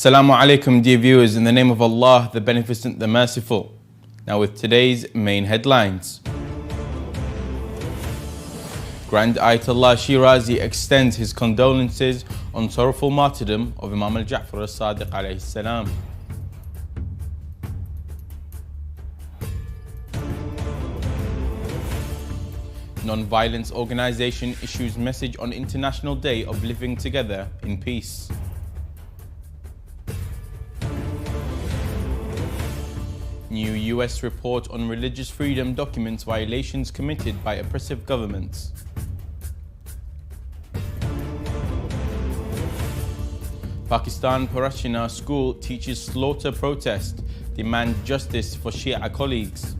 Assalamu alaikum, dear viewers, in the name of Allah, the Beneficent, the Merciful. Now with today's main headlines. Grand Ayatollah Shirazi extends his condolences on sorrowful martyrdom of Imam al-Ja'far al-Sadiq alayhi salam. Non-violence organization issues message on International Day of Living Together in Peace. New US report on religious freedom documents violations committed by oppressive governments. Pakistan Parashina school teaches slaughter protest, demand justice for Shia colleagues.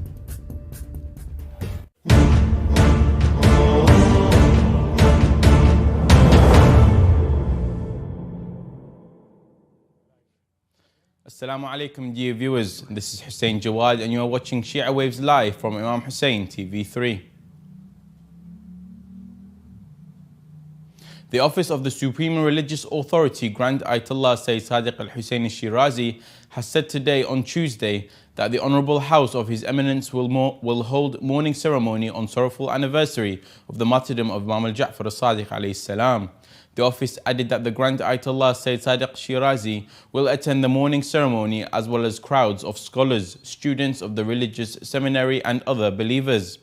Assalamu alaikum, dear viewers. This is Hussein Jawad and you are watching Shia Waves live from Imam Hussein TV 3. The office of the Supreme Religious Authority, Grand Ayatollah Sayyid Sadiq al-Hussein Shirazi, has said today on Tuesday that the Honourable House of His Eminence will hold mourning ceremony on sorrowful anniversary of the martyrdom of Imam al-Ja'far al-Sadiq alayhi salam. The office added that the Grand Ayatollah Sayyid Sadiq Shirazi will attend the mourning ceremony as well as crowds of scholars, students of the religious seminary and other believers.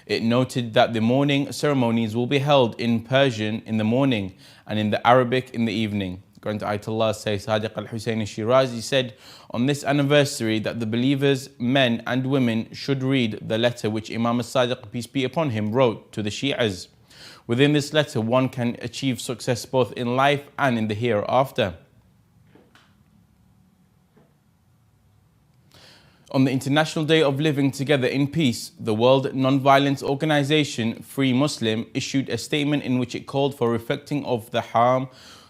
It noted that the mourning ceremonies will be held in Persian in the morning and in the Arabic in the evening. Grand Ayatollah Sayyid Sadiq al-Hussein Shirazi said on this anniversary that the believers, men and women, should read the letter which Imam al-Sadiq, peace be upon him, wrote to the Shi'as. Within this letter, one can achieve success both in life and in the hereafter. On the International Day of Living Together in Peace, the World Non-Violence Organization, Free Muslim, issued a statement in which it called for reflecting of the harm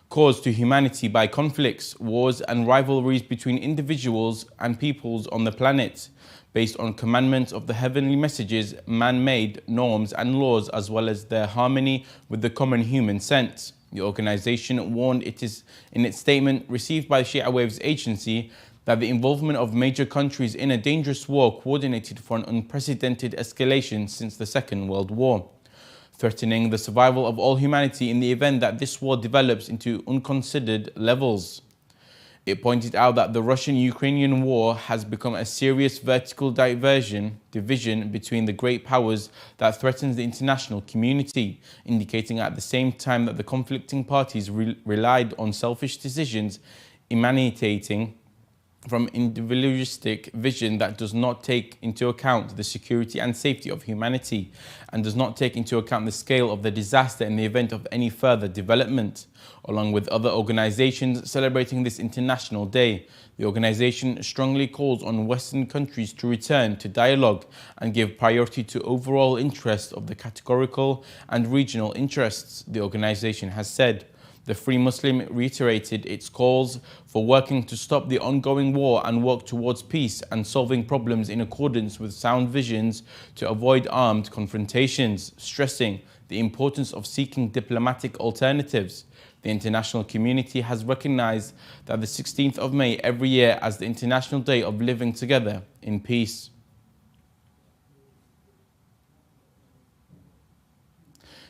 caused to humanity by conflicts, wars and rivalries between individuals and peoples on the planet, based on commandments of the heavenly messages, man-made norms and laws, as well as their harmony with the common human sense. The organization warned it is in its statement received by Shia Waves agency that the involvement of major countries in a dangerous war coordinated for an unprecedented escalation since the Second World War, threatening the survival of all humanity in the event that this war develops into unconsidered levels. It pointed out that the Russian-Ukrainian war has become a serious vertical division between the great powers that threatens the international community, indicating at the same time that the conflicting parties relied on selfish decisions emanating from individualistic vision that does not take into account the security and safety of humanity and does not take into account the scale of the disaster in the event of any further development. Along with other organizations celebrating this international day, the organization strongly calls on Western countries to return to dialogue and give priority to overall interests of the categorical and regional interests, the organization has said. The Free Muslim reiterated its calls for working to stop the ongoing war and work towards peace and solving problems in accordance with sound visions to avoid armed confrontations, stressing the importance of seeking diplomatic alternatives. The international community has recognized that the 16th of May every year as the International Day of Living Together in Peace.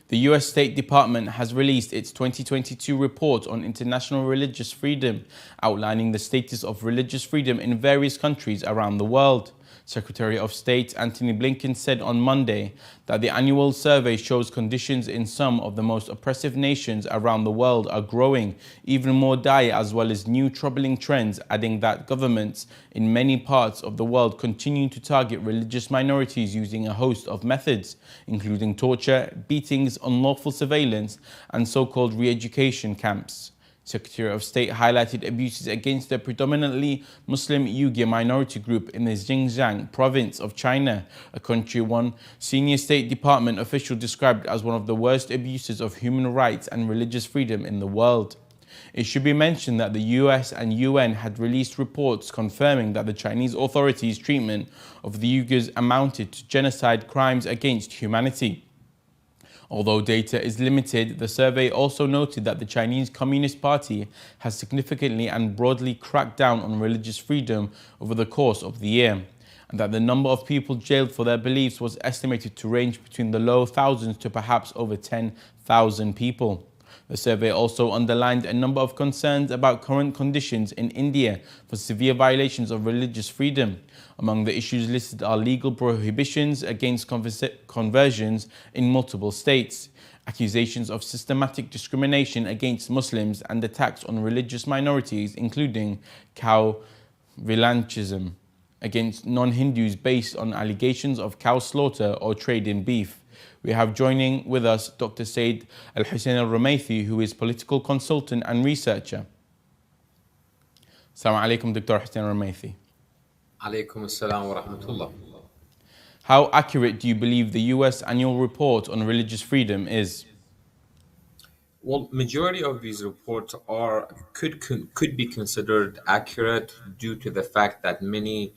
The US State Department has released its 2022 report on international religious freedom, outlining the status of religious freedom in various countries around the world. Secretary of State Antony Blinken said on Monday that the annual survey shows conditions in some of the most oppressive nations around the world are growing even more dire, as well as new troubling trends, adding that governments in many parts of the world continue to target religious minorities using a host of methods, including torture, beatings, unlawful surveillance, and so-called re-education camps. Secretary of State highlighted abuses against the predominantly Muslim Uyghur minority group in the Xinjiang province of China, a country one senior State Department official described as one of the worst abuses of human rights and religious freedom in the world. It should be mentioned that the US and UN had released reports confirming that the Chinese authorities' treatment of the Uyghurs amounted to genocide crimes against humanity. Although data is limited, the survey also noted that the Chinese Communist Party has significantly and broadly cracked down on religious freedom over the course of the year, and that the number of people jailed for their beliefs was estimated to range between the low thousands to perhaps over 10,000 people. The survey also underlined a number of concerns about current conditions in India for severe violations of religious freedom. Among the issues listed are legal prohibitions against conversions in multiple states, accusations of systematic discrimination against Muslims, and attacks on religious minorities, including cow revanchism against non-Hindus based on allegations of cow slaughter or trade in beef. We have joining with us Dr. Said Al-Hussein Al-Rumaythi, who is political consultant and researcher. Assalamu alaikum, Dr. Hussein Al-Rumaythi. Alaikum assalam wa rahmatullah. How accurate do you believe the US annual report on religious freedom is? Well, majority of these reports could be considered accurate due to the fact that many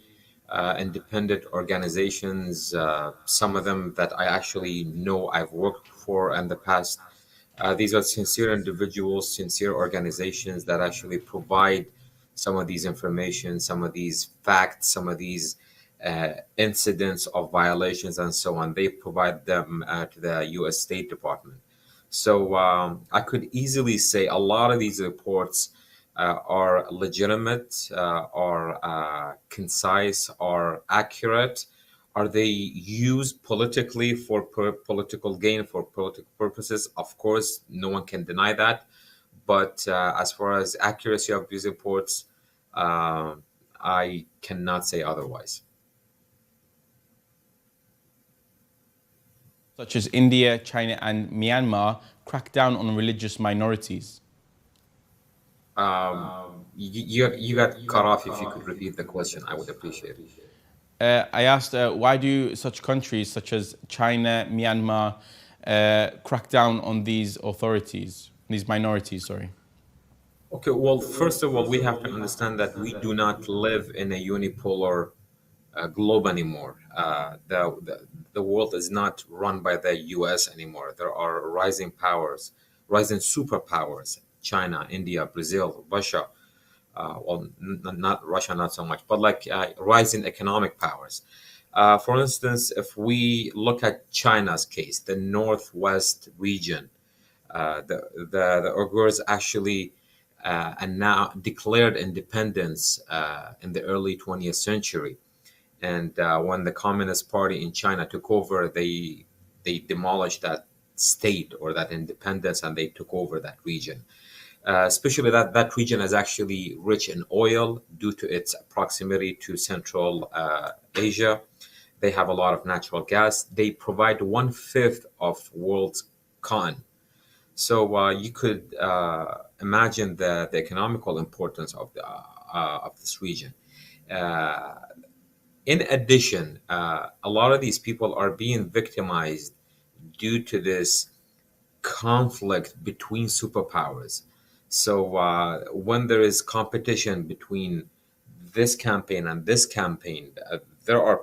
independent organizations, some of them that I actually know I've worked for in the past, these are sincere individuals, sincere organizations that actually provide some of these information, some of these facts, some of these incidents of violations and so on. They provide them to the U.S. State Department. So I could easily say a lot of these reports are legitimate, are concise, are accurate. Are they used politically for political gain, for political purposes? Of course, no one can deny that. But as far as accuracy of these reports, I cannot say otherwise. Such as India, China, and Myanmar crack down on religious minorities? You got cut off. If you could repeat the question, I would appreciate it. I asked, why do such countries such as China, Myanmar, crack down on these minorities, sorry? Okay, well, first of all, we have to understand that we do not live in a unipolar globe anymore. The world is not run by the US anymore. There are rising powers, rising superpowers: China, India, Brazil, Russia. Well, not Russia, not so much, but like rising economic powers. For instance, if we look at China's case, the northwest region, the Uyghurs actually now declared independence in the early 20th century. And when the Communist Party in China took over, they demolished that state or that independence, and they took over that region. Especially that region is actually rich in oil due to its proximity to Central Asia. They have a lot of natural gas. They provide 1/5 of world's cotton. So you could imagine the economical importance of this region. In addition, a lot of these people are being victimized due to this conflict between superpowers. So when there is competition between this campaign and this campaign, there are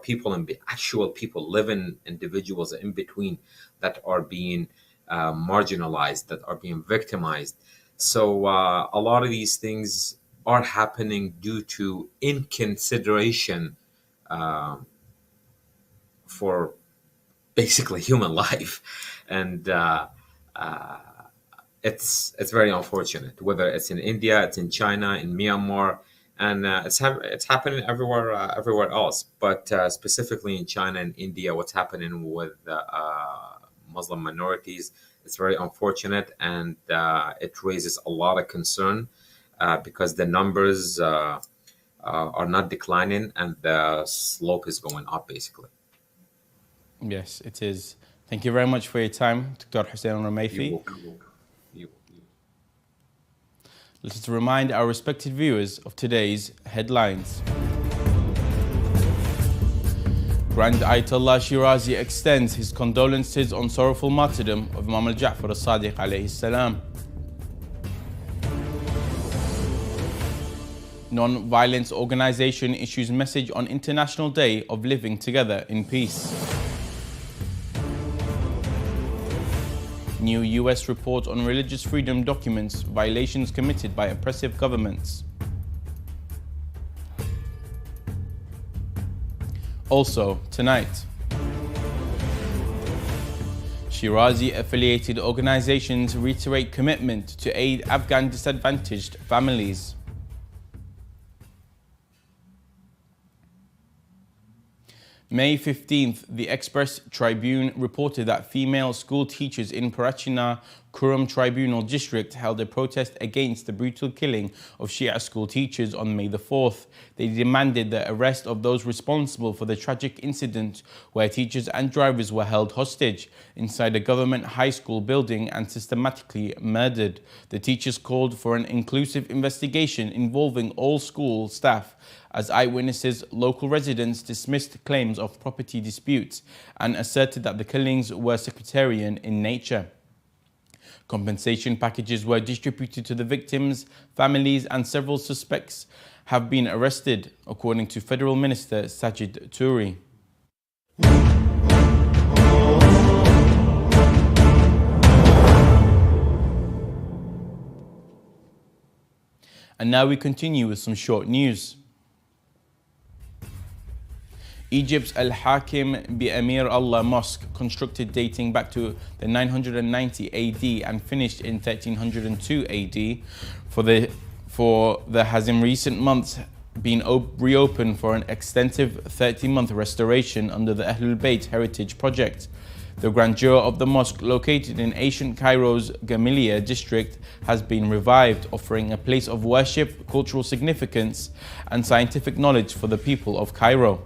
actual people, living individuals in between, that are being marginalized, that are being victimized. So a lot of these things are happening due to inconsideration for basically human life, and it's very unfortunate. Whether it's in India, it's in China, in Myanmar, and it's happening everywhere else. But specifically in China and India, what's happening with Muslim minorities, it's very unfortunate, and it raises a lot of concern because the numbers are not declining, and the slope is going up, basically. Yes, it is. Thank you very much for your time, Dr. Hussein Al-Rumaythi. Let us remind our respected viewers of today's headlines. Grand Ayatollah Shirazi extends his condolences on sorrowful martyrdom of Imam al-Ja'far al-Sadiq alayhi salam. Non-violence organization issues message on International Day of Living Together in Peace. New US report on religious freedom documents violations committed by oppressive governments. Also, tonight, Shirazi-affiliated organizations reiterate commitment to aid Afghan disadvantaged families. May 15th, the Express Tribune reported that female school teachers in Parachina Kurum Tribunal District held a protest against the brutal killing of Shia school teachers on May the 4th. They demanded the arrest of those responsible for the tragic incident where teachers and drivers were held hostage inside a government high school building and systematically murdered. The teachers called for an inclusive investigation involving all school staff. As eyewitnesses, local residents dismissed claims of property disputes and asserted that the killings were sectarian in nature. Compensation packages were distributed to the victims, families, and several suspects have been arrested, according to Federal Minister Sajid Turi. And now we continue with some short news. Egypt's Al-Hakim bi Amir Allah Mosque, constructed dating back to the 990 AD and finished in 1302 AD, has in recent months been reopened for an extensive 30-month restoration under the Ahlul Bayt Heritage Project. The grandeur of the mosque, located in ancient Cairo's Gamaliel district, has been revived, offering a place of worship, cultural significance, and scientific knowledge for the people of Cairo.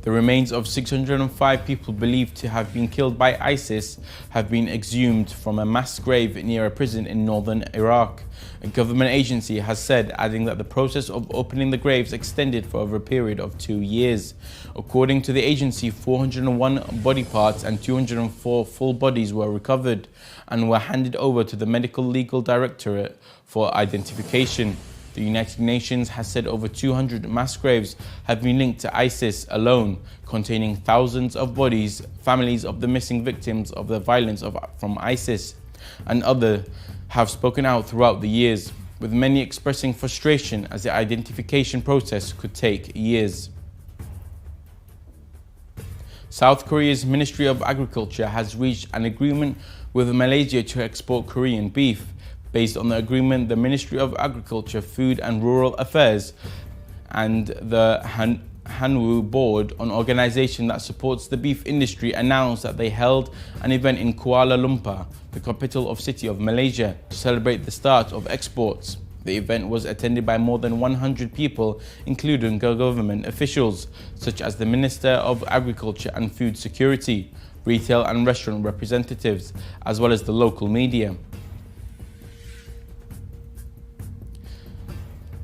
The remains of 605 people believed to have been killed by ISIS have been exhumed from a mass grave near a prison in northern Iraq. A government agency has said, adding that the process of opening the graves extended for over a period of 2 years. According to the agency, 401 body parts and 204 full bodies were recovered and were handed over to the Medical Legal Directorate for identification. The United Nations has said over 200 mass graves have been linked to ISIS alone, containing thousands of bodies, families of the missing victims of the violence from ISIS, and others have spoken out throughout the years, with many expressing frustration as the identification process could take years. South Korea's Ministry of Agriculture has reached an agreement with Malaysia to export Korean beef. Based on the agreement, the Ministry of Agriculture, Food and Rural Affairs and the Hanwoo Board, an organization that supports the beef industry, announced that they held an event in Kuala Lumpur, the capital city of Malaysia, to celebrate the start of exports. The event was attended by more than 100 people, including government officials, such as the Minister of Agriculture and Food Security, retail and restaurant representatives, as well as the local media.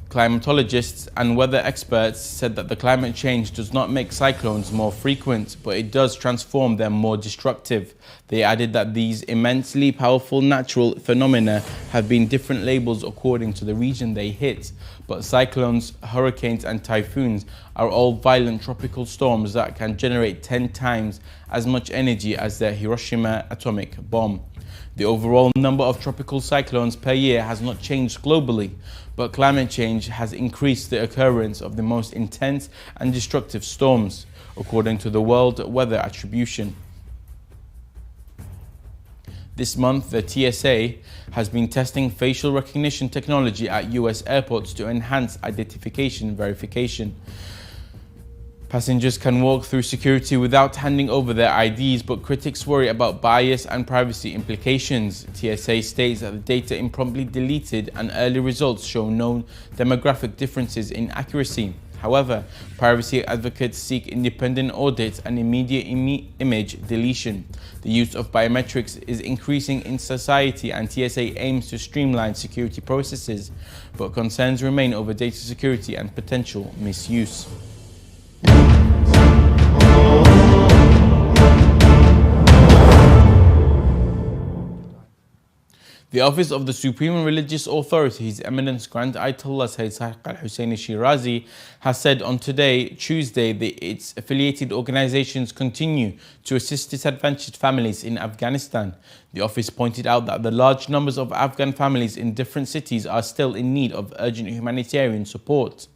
Climatologists and weather experts said that the climate change does not make cyclones more frequent, but it does transform them more destructive. They added that these immensely powerful natural phenomena have been different labels according to the region they hit, but cyclones, hurricanes and typhoons are all violent tropical storms that can generate 10 times as much energy as the Hiroshima atomic bomb. The overall number of tropical cyclones per year has not changed globally, but climate change has increased the occurrence of the most intense and destructive storms, according to the World Weather Attribution. This month, the TSA has been testing facial recognition technology at US airports to enhance identification verification. Passengers can walk through security without handing over their IDs, but critics worry about bias and privacy implications. TSA states that the data impromptu deleted and early results show no demographic differences in accuracy. However, privacy advocates seek independent audits and immediate image deletion. The use of biometrics is increasing in society, and TSA aims to streamline security processes, but concerns remain over data security and potential misuse. The Office of the Supreme Religious Authority, His Eminence Grand Ayatollah Sayyid Al-Hussein Shirazi, has said on Tuesday, that its affiliated organizations continue to assist disadvantaged families in Afghanistan. The office pointed out that the large numbers of Afghan families in different cities are still in need of urgent humanitarian support.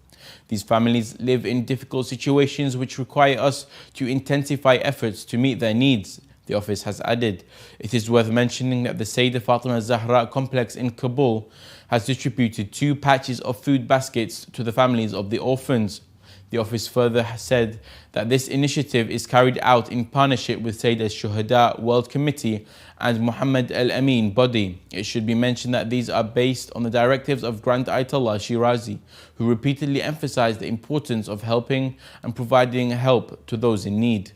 These families live in difficult situations which require us to intensify efforts to meet their needs, the office has added. It is worth mentioning that the Sayyidah Fatima Zahra complex in Kabul has distributed 2 patches of food baskets to the families of the orphans. The office further said that this initiative is carried out in partnership with Sayyidah Shuhada World Committee and Muhammad Al-Amin body. It should be mentioned that these are based on the directives of Grand Ayatollah Shirazi, who repeatedly emphasized the importance of helping and providing help to those in need.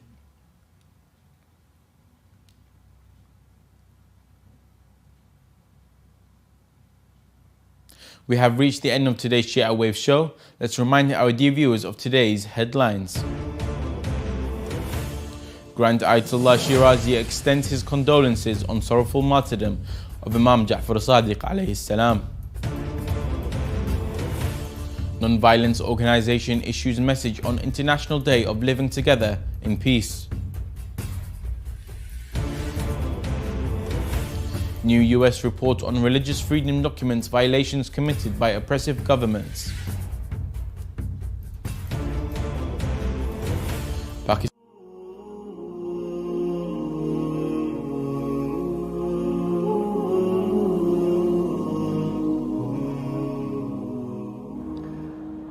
We have reached the end of today's Shia Waves show. Let's remind our dear viewers of today's headlines. Grand Ayatollah Shirazi extends his condolences on sorrowful martyrdom of Imam Ja'far Sadiq alayhi salam. Non-violence organization issues message on International Day of Living Together in Peace. New US report on religious freedom documents violations committed by oppressive governments. Pakistan.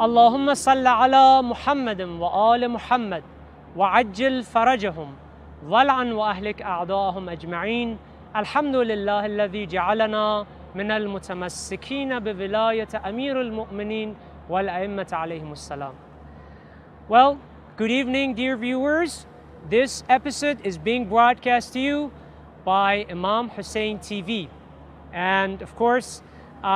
اللهم صل على محمد وآل محمد وعجل فرجهم والعن وأهلك أعداءهم أجمعين. الحمد لله الذي جعلنا من المتمسكين بولاية أمير المؤمنين والأئمة عليهم السلام. Well, good evening, dear viewers. This episode is being broadcast to you by Imam Hussein TV. And of course,